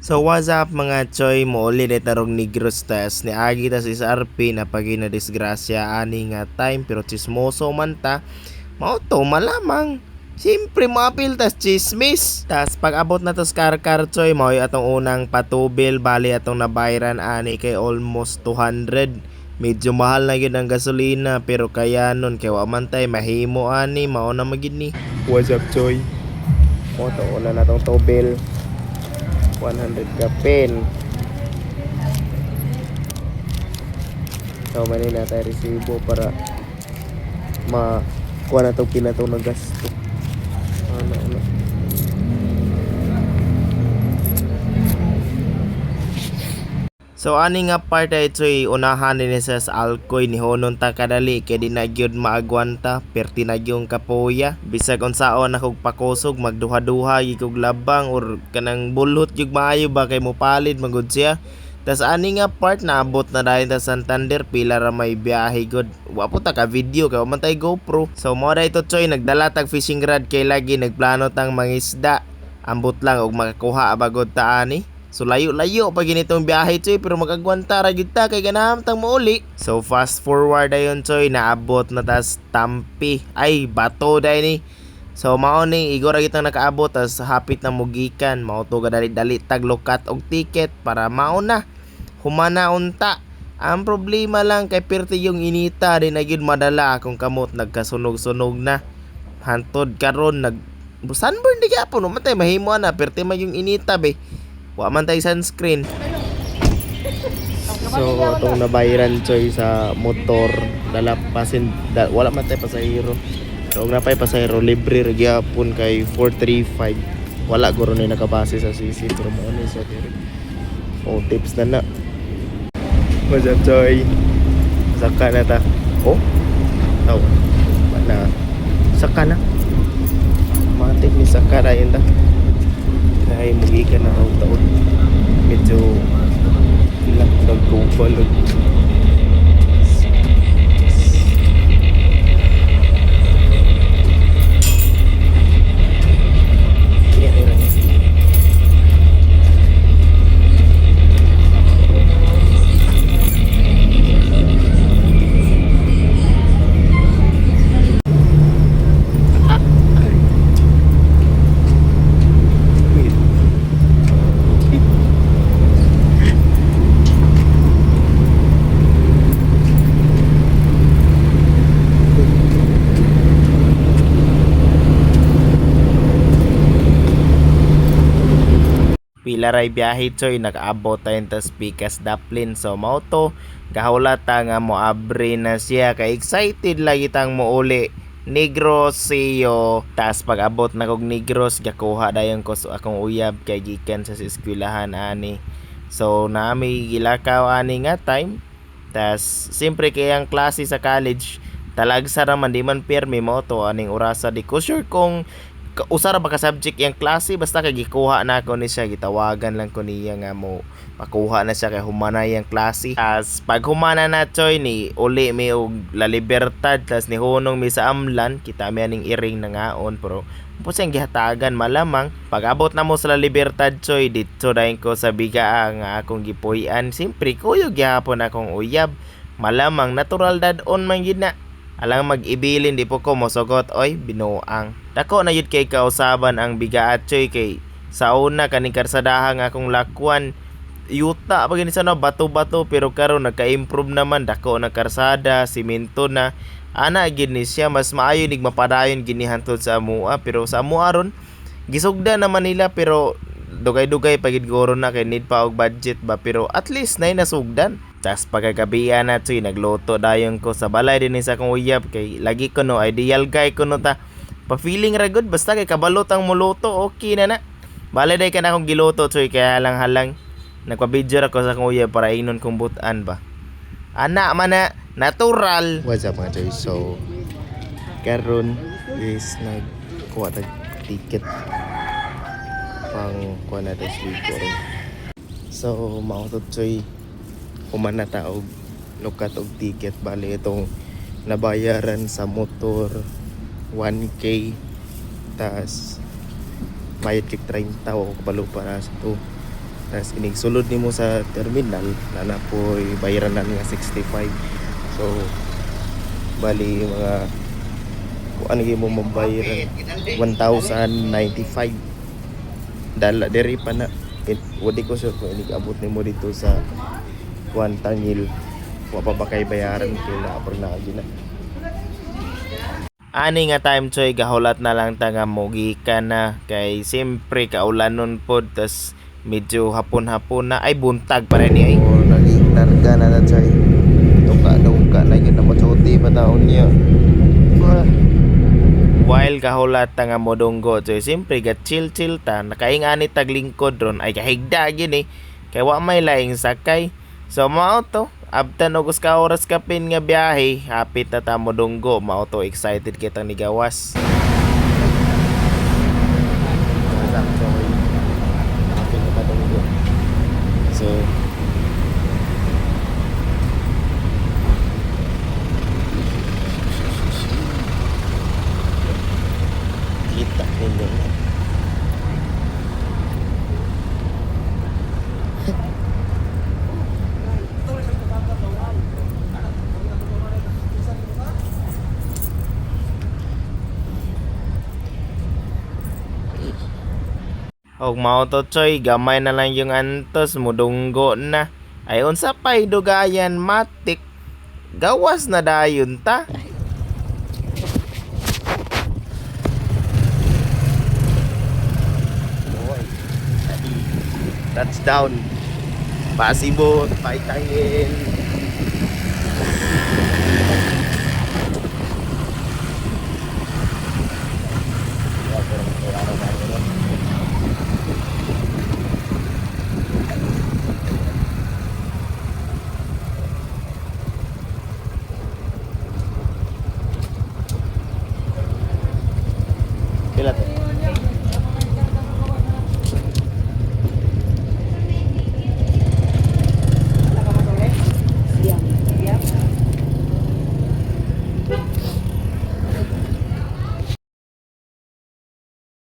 So what's up mga choy, mo ulit tarong Negros test ni agi tas is RP na pagi na disgrasya ani nga time pero chismoso man ta mao to malamang siyempre maapil tas chismis tas pag abot na tos karkar choy mao atong unang patubil bali atong nabayran ani kay almost 200. Medyo mahal na yun ang gasolina pero kaya nun kay wa man tay mahimo ani mao na magid ni. What's up choy? Mo to una na tong tubil 100 ka pen. So mali na tayo resibo para makuha na itong pinatong na gasto. Ano. So ani nga part ay ito'y unahan din sa alkoy ni honon ta kadali kay di na gyud maagwanta perti na gyung kapoya bisag unsaon akog pakusog magduha-duha gyud labang or kanang bulhot gyud maayo ba kay mopalit magud siya. Tas ani nga part naabot na dayon ta Santander pila ra may biyahe gud. Wa po ta ka video kay man tay GoPro. So mo da ito choy nagdala tag fishing rod kay lagi nagplano tang mangisda. Ambot lang og makakuha bagod ta ani. So layo-layo pa ginitong biyahe choy pero magagwanta ra gyud ta kay ganahan tang mauli. So fast forward ayon choy naabot na tas Tampi. Ay bato day ni. So mao ni igor ra kitang nakaabot tas hapit na mugikan mao to gadali-dali tag lokat og ticket para mao na humana unta. Ang problema lang kay perti yung inita di na gyud madala akong kamot nagkasunog-sunog na. Hantod karon nag sunburn di gyapon matay mahimo na perti man yung inita be. Wa man tay sunscreen. So itong nabayaran choy sa motor dala wala man tay pasahero. So na pay pasahero libre ra gyapon kay 435. Wala guro ni nakabase sa CC pero mo ni sa diri. Oh tips na na. What's up choy? Saka na ta. Oh. Taw. Na. Saka na. Matik ni saka ra yun ta. Kaya magikan na ako taon. Medyo ilang nagkubalog. Pila ray biyahe choy nakaabot tayo tas Pikas Daplin. So mao to gahulata nga mo abre na siya kay excited lagi tang mouli Negros siyo. Tas pag abot na kog Negros gakuha dayon ko akong uyab kay gikan sa eskwelahan ani. So nami gilakaw ani nga time. Tas siyempre kay ang klase sa college talagsa ra man di man pirmi mo to aning orasa di ko sure kung usara ba ka subject yang klase basta kay gikuha na ako ni siya gitawagan lang ko niya nga mo pakuha na siya kay humana yang klase. As pag humana na choy ni uli mi og La Libertad tas ni hunong mi sa Amlan kita mi aning iring na ngaon pero po siyang gihatagan malamang pag abot na mo sa La Libertad choy dito dayon ko sa bigaa nga akong gipuy-an simpre kuyo gihapon akong uyab malamang natural dad-on man gid na. Alang mag-ibilin di po ko mosugot oy binuang. Dako na yun kay kausaban ang bigaat choy kay sa una kaning karsadahan akong lakwan yuta pag sa no bato-bato pero karon nagka-improve naman dako na karsada simento na ana gid ni siya mas maayo nig mapadayon gini hantod sa amua pero sa amua ron gisugda naman nila pero dugay-dugay pagid goro na kay need pa og budget ba pero at least nay nasugdan. Tas pagkagabihan na choy nagluto dayon ko sa balay din sa akong uyab kay lagi ko no ideal guy ko no ta pa feeling ra good basta kay kabalot ang muluto okay na na. Balay day ka na akong giluto choy kaya halang-halang nagpa-video ra ko sa akong uyab para inon kong butan ba. Ana man na natural. What's up mga choy? So karon is nagkuha tag ticket pang kuha natin sleeper. So mautot choy humana ta og lukat og ticket bali itong nabayaran sa motor 1K tas mayad kik 30 o kabalo para sa to tas inig sulod nimo sa terminal na po bayaran na nga 65. So bali mga kuan mo mabayaran 1,095 dala diri pa na. Wadi ko sure kung inig abot nimo dito sa kuan Tangil wa pa ba kay bayaran kay na apor na gina. Ani nga time choy gahulat na lang ta nga mogikan na kay siyempre kaulanon pod tas medyo hapon-hapon na ay buntag pa rin ay. Oh, naglarga na na choy. Tuka na yun na matsuti pa taon niya. While kahulat ta nga modunggo choy siyempre ga chill ta nakaingani tag lingkod ron ay kahigda gini kay wa may laing sakay. So mao to abtan og ka oras kapin nga biyahe hapit na ta modunggo mao to excited kita ni gawas. So kita ninyo na. Og mao to choy gamay na lang yung antos mudunggo na ay unsa pay dugayan matik gawas na dayon ta. Touchdown Pasibo Paitangin.